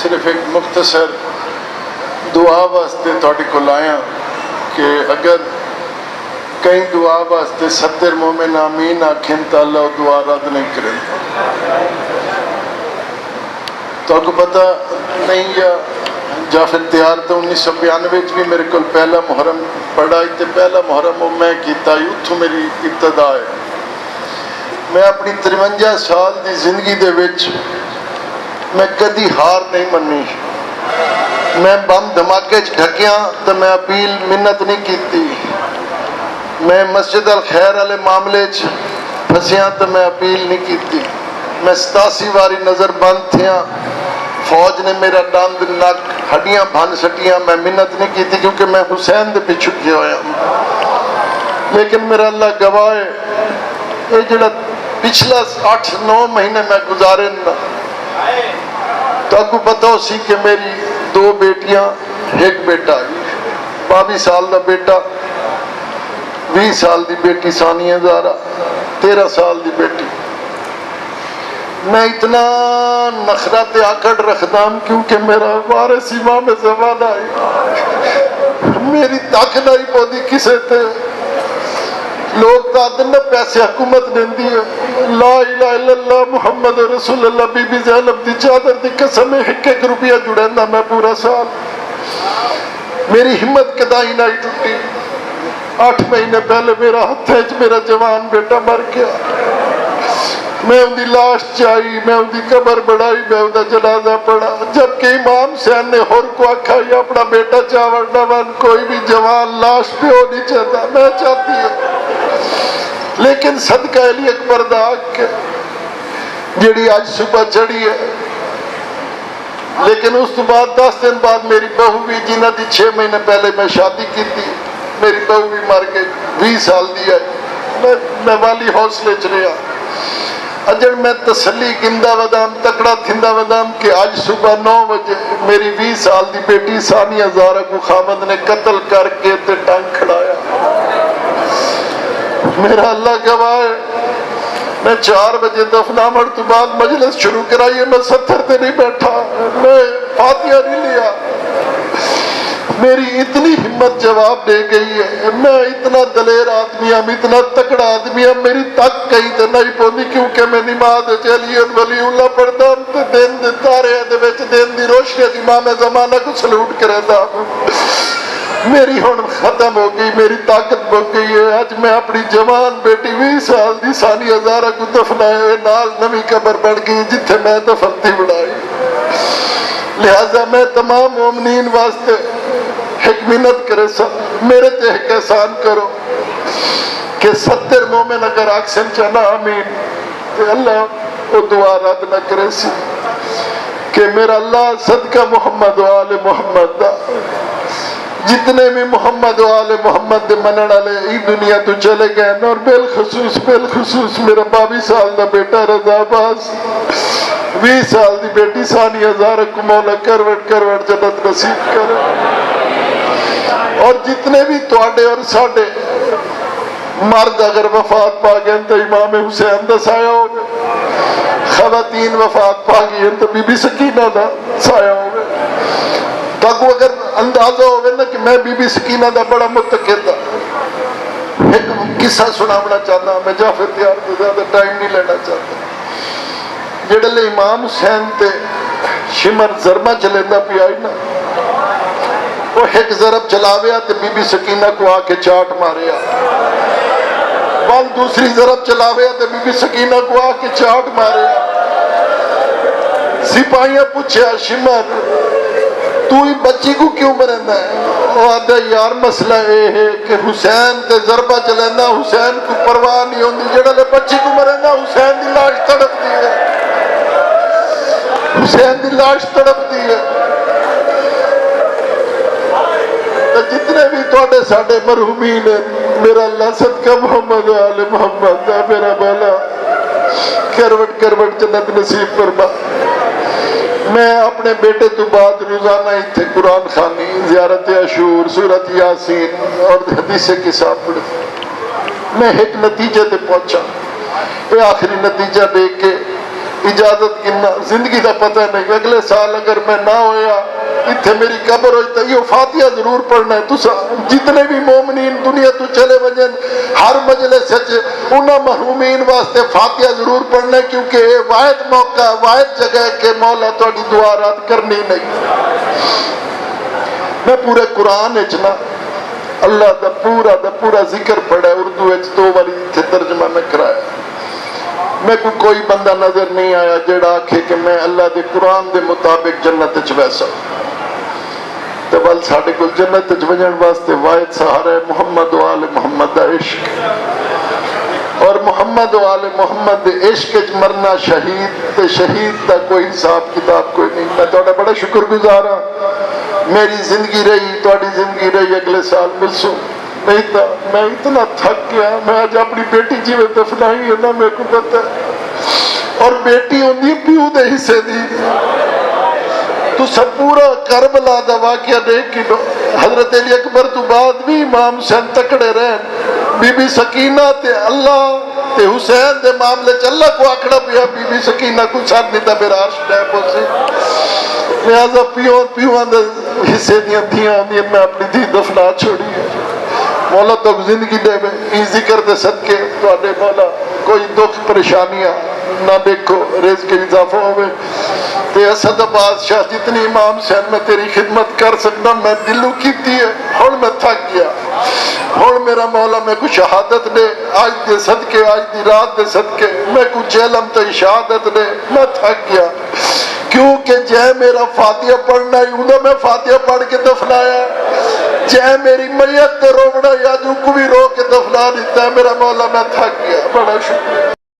صرف ایک مختصر دعا واسطے تھوڑے کول آیا کہ اگر کئی دعا واسطے 70 مومن آمین آکھیں تو اللہ دعا رد نہیں کرے. تو آپ کو پتہ نہیں یا پھر تیار تو 1992 بھی میرے کو پہلا محرم پڑھا تو پہلا محرم وہ میں کیتا اتھوں میری ابتدا ہے. میں اپنی 53 سال دی زندگی دے وچ میں کدی ہار نہیں منی. میں بم دھماکے ڈھکیاں تو میں اپیل منت نہیں کیتی. میں مسجد الخیر والے معاملے پھسیاں تو میں اپیل نہیں کیتی. میں 87 واری نظر بند تھیاں فوج نے میرا دند نک ہڈیاں بھن سٹیاں میں منت نہیں کیتی کیونکہ میں حسین دے پیچھے کیا ہویا. لیکن میرا اللہ گواہ ہے یہ جڑا پچھلا 8-9 مہینے میں گزارے نا تو آپ کو پتہ ہو سی کہ میری 2 بیٹیاں ایک بیٹا 22 سال دا بیٹا 20 سال دی بیٹی ثانیہ زہرا 13 سال دی بیٹی. میں اتنا نخرت آکڑ رکھتا ہوں کیونکہ میرا وارث امام زمان آئی میری طاقت نہیں پودی کسے تے لوگ دادن نے پیسے حکومت دیندی ہے. لا الہ الا اللہ محمد رسول اللہ بی بی زینب دی چادر دی قسم 1 روپیہ جڑیندا میں پورا سال. میری ہمت کدائی نہیں ٹوٹی. 8 مہینے پہلے میرا ہتھے میرا جوان بیٹا مر گیا. میں ان دی لاش چائی میں ان دی قبر بڑھائی میں ان دا جنازہ پڑھا جبکہ امام حسین نے ہور کو آکھا یا اپنا بیٹا چاور ڈوان کوئی بھی جوان لاش پہ ہو نہیں چاہتا. میں چاہتی ہوں لیکن صدقہ علی اکبر دا کے جڑی آج صبح چڑھی ہے. لیکن اس تو بعد 10 دن بعد میری بہو بھی جنہ دی 6 مہینے پہلے میں شادی کی تھی میری بہو بھی مر گئی 20 سال دی ہے. میں والی حوصلے چ رہا اجڑ میں تسلی گندا ودام تکڑا تھندا ودام کہ آج صبح 9 بجے میری 20 سال دی بیٹی ثانیہ زہرا کو خامد نے قتل کر کے تے ٹانگ کھڑایا. میرا اللہ گواہ ہے میں 4 بجے دفنامڑ تو بعد مجلس شروع کرائیے میں 70 تے نہیں بیٹھا میں فاتحہ نہیں لیا. میری اتنی ہمت جواب دے گئی ہے. میں اتنا دلیر آدمی ہوں اتنا تکڑا آدمی ہوں میری تک کہیں تو نہیں پوندی کیونکہ میں نماز علیت ولی اللہ پڑھتا ہوں تو دن دے تارے دے وچ دن دی روشنی امام زمانہ کو سلوٹ کرتا ہوں. میری ہن ختم ہو گئی میری طاقت ہو گئی ہے. آج میں اپنی جوان بیٹی 20 سال دی ثانیہ زہرا کو دفنائے نال نوی قبر بڑھ گئی جتھے میں دفن تھی بڑھائی. لہذا میں تمام مومنین واسطے ایک منت کرے میرے تے ایک احسان کرو کہ 70 مومن اگر آکسن چانا آمین تو اللہ وہ دعا رد نہ کرے سی کہ میرا اللہ صدقہ محمد و آل محمد دا جتنے بھی محمد و آل محمد دے منن والے ای دنیا تو چلے گئے اور بالخصوص میرا 22 سال دا بیٹا رضا باز 20 سال دی بیٹی ثانیہ زہرا کو مولا کروٹ جنت نصیب کرے. اور جتنے بھی تواڈے اور ساڈے مرد اگر وفات پا گئے تو امام حسین دا سایہ ہو گئے. خواتین وفات پا گئی تو بی بی سکینہ دا سایہ ہو گئے. تاکہ اگر اندازہ ہوگا نا کہ میں بی بی سکینہ دا بڑا متقد ہوں. ایک قصہ سناونا چاہتا ہوں میں جعفر تیار تو زیادہ ٹائم نہیں لینا چاہتا. جڑے امام حسین تے شمر زرمہ چلیندہ پی آئی نا وہ ایک ضرب چلاویا تے بی بی سکینہ کو آ کے چاٹ ماریا. بل دوسری ضرب چلاویا تے بی بی سکینہ کو آ کے چاٹ ماریا. سپاہیاں پوچھیا شمر تو ہی بچی کو کیوں مرندا ہے؟ وہ آدھا یار مسئلہ یہ ہے کہ حسین تے ضربہ چلیندا حسین کو پرواہ نہیں ہوندی جڑا لے بچی کو مرندا حسین دی لاش تڑپدی ہے. حسین دی لاش تڑپدی ہے. جتنے بھی توڑے ساڑے مرحومین ہیں میرا اللہ صدقہ محمد و آل محمد دا میرا مولا کروٹ جنت نصیب فرما. میں اپنے بیٹے تو بعد روزانہ ہی تھے قرآن خوانی زیارت عاشور سورت یاسین اور حدیث کتاب پڑھ. میں ایک نتیجے تے پہنچا. یہ آخری نتیجہ دیکھ کے اجازت گننا زندگی دا پتہ نہیں اگلے سال اگر میں نہ ہویا اتھے میری قبر ہوئی تو یہ فاتحہ ضرور پڑھنا ہے تو جتنے بھی مومنین دنیا تو چلے وجن ہر مجلس انہاں محرومین واسطے فاتحہ ضرور پڑھنا ہے کیونکہ یہ واحد موقع واحد جگہ ہے کہ مولا تہاڈی دعا رد کرنی نہیں۔ میں پورے قرآن اچنا اللہ دا پورا ذکر پڑھا ہے اردو اچ 2 باری اتھے ترجمہ میں کرایا۔ میں کوئی بندہ نظر نہیں آیا جڑا آکھے کہ میں اللہ دے قرآن دے مطابق جنت وچ ویسا تے بل ساڈے کول جنت وچ وجن واسطے واحد سہارا ہے محمد و آل محمد دا عشق، اور محمد و آل محمد دے عشق وچ مرنا شہید تے شہید دا کوئی حساب کتاب کوئی نہیں۔ میں تہاڈا بڑا شکر گزار ہاں، میری زندگی رہی تہاڈی زندگی رہی اگلے سال ملسوں نہیں تھا۔ میں اتنا تھک گیا، میں آج اپنی بیٹی جی میں دفنائی ہے نا میرے کو پتہ ہے، اور بیٹی ہوندی پیو دے حصے دی تو سب پورا کربلا دا واقعہ دیکھ کے حضرت علی اکبر تو بعد بھی امام حسین تکڑے رہن، بی بی سکینہ تے اللہ تے حسین دے معاملے چ اللہ کو آکڑا پیا بی بی سکینہ کو ساتھ نہیں تھا میرا عرش ڈیپ ہو سے لہذا پیوان دے حصے دیاں دھیاں میں اپنی دھی دفنا چھوڑی ہے۔ مولا تو زندگی دے میں ای ذکر دے صدقے تو آنے مولا کوئی دکھ پریشانیاں نہ دیکھو، رزق کے اضافہ ہوئے تے اسد بادشاہ جتنی امام حسین میں تیری خدمت کر سکتا میں دلوں کیتی ہے، ہن میں تھک گیا، ہن میرا مولا میں کو شہادت دے آج دے صدقے آج دی رات دے صدقے میں کو جہلم تے شہادت دے میں تھک گیا کیونکہ جے میرا فاتحہ پڑھنا ہی ہوں میں فاتحہ پڑھ کے دفنایا، جے میری میت تے رونا یا جو کو بھی رو کے دفنا دیتا ہے میرا مولا میں تھک گیا۔ بڑا شکریہ۔